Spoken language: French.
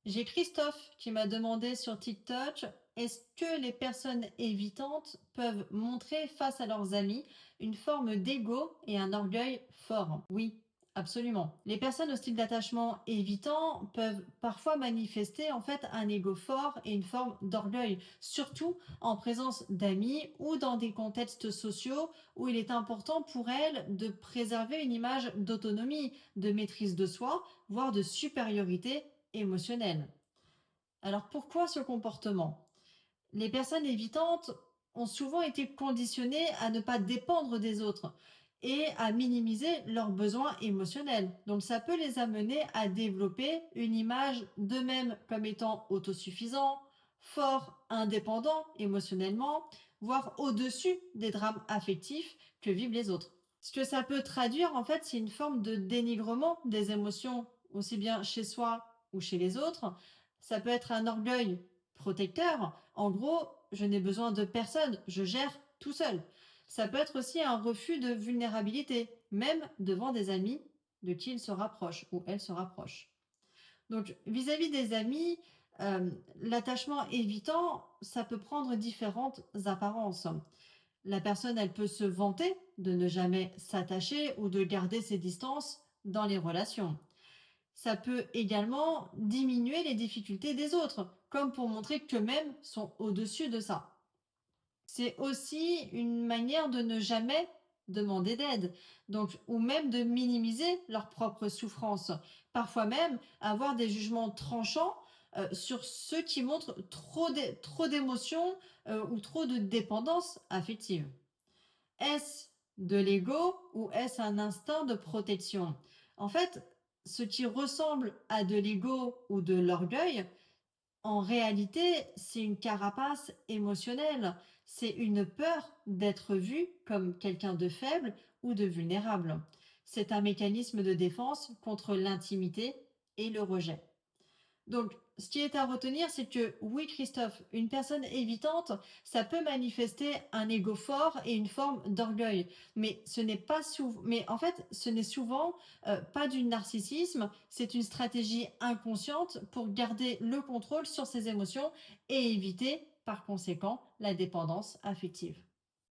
J'ai Christophe qui m'a demandé sur TikTok, est-ce que les personnes évitantes peuvent montrer face à leurs amis une forme d'ego et un orgueil fort? Oui, absolument. Les personnes au style d'attachement évitant peuvent parfois manifester en fait un ego fort et une forme d'orgueil, surtout en présence d'amis ou dans des contextes sociaux où il est important pour elles de préserver une image d'autonomie, de maîtrise de soi, voire de supériorité émotionnelle. Alors pourquoi ce comportement? Les personnes évitantes ont souvent été conditionnées à ne pas dépendre des autres et à minimiser leurs besoins émotionnels. Donc ça peut les amener à développer une image d'eux-mêmes comme étant autosuffisants, forts, indépendants émotionnellement, voire au-dessus des drames affectifs que vivent les autres. Ce que ça peut traduire, en fait, c'est une forme de dénigrement des émotions, aussi bien chez soi ou chez les autres. Ça peut être un orgueil protecteur. En gros, je n'ai besoin de personne, je gère tout seul. Ça peut être aussi un refus de vulnérabilité, même devant des amis de qui il se rapproche ou elle se rapproche. Donc, vis-à-vis des amis, l'attachement évitant, ça peut prendre différentes apparences. La personne, elle peut se vanter de ne jamais s'attacher ou de garder ses distances dans les relations. Ça peut également diminuer les difficultés des autres, comme pour montrer qu'eux-mêmes sont au-dessus de ça. C'est aussi une manière de ne jamais demander d'aide, donc, ou même de minimiser leurs propres souffrances. Parfois même avoir des jugements tranchants sur ceux qui montrent trop d'émotions ou trop de dépendance affective. Est-ce de l'ego ou est-ce un instinct de protection? En fait, ce qui ressemble à de l'ego ou de l'orgueil, en réalité, c'est une carapace émotionnelle. C'est une peur d'être vu comme quelqu'un de faible ou de vulnérable. C'est un mécanisme de défense contre l'intimité et le rejet. Donc, ce qui est à retenir, c'est que oui, Christophe, une personne évitante, ça peut manifester un ego fort et une forme d'orgueil, mais ce n'est pas souvent, mais en fait, ce n'est souvent pas du narcissisme, c'est une stratégie inconsciente pour garder le contrôle sur ses émotions et éviter, par conséquent, la dépendance affective.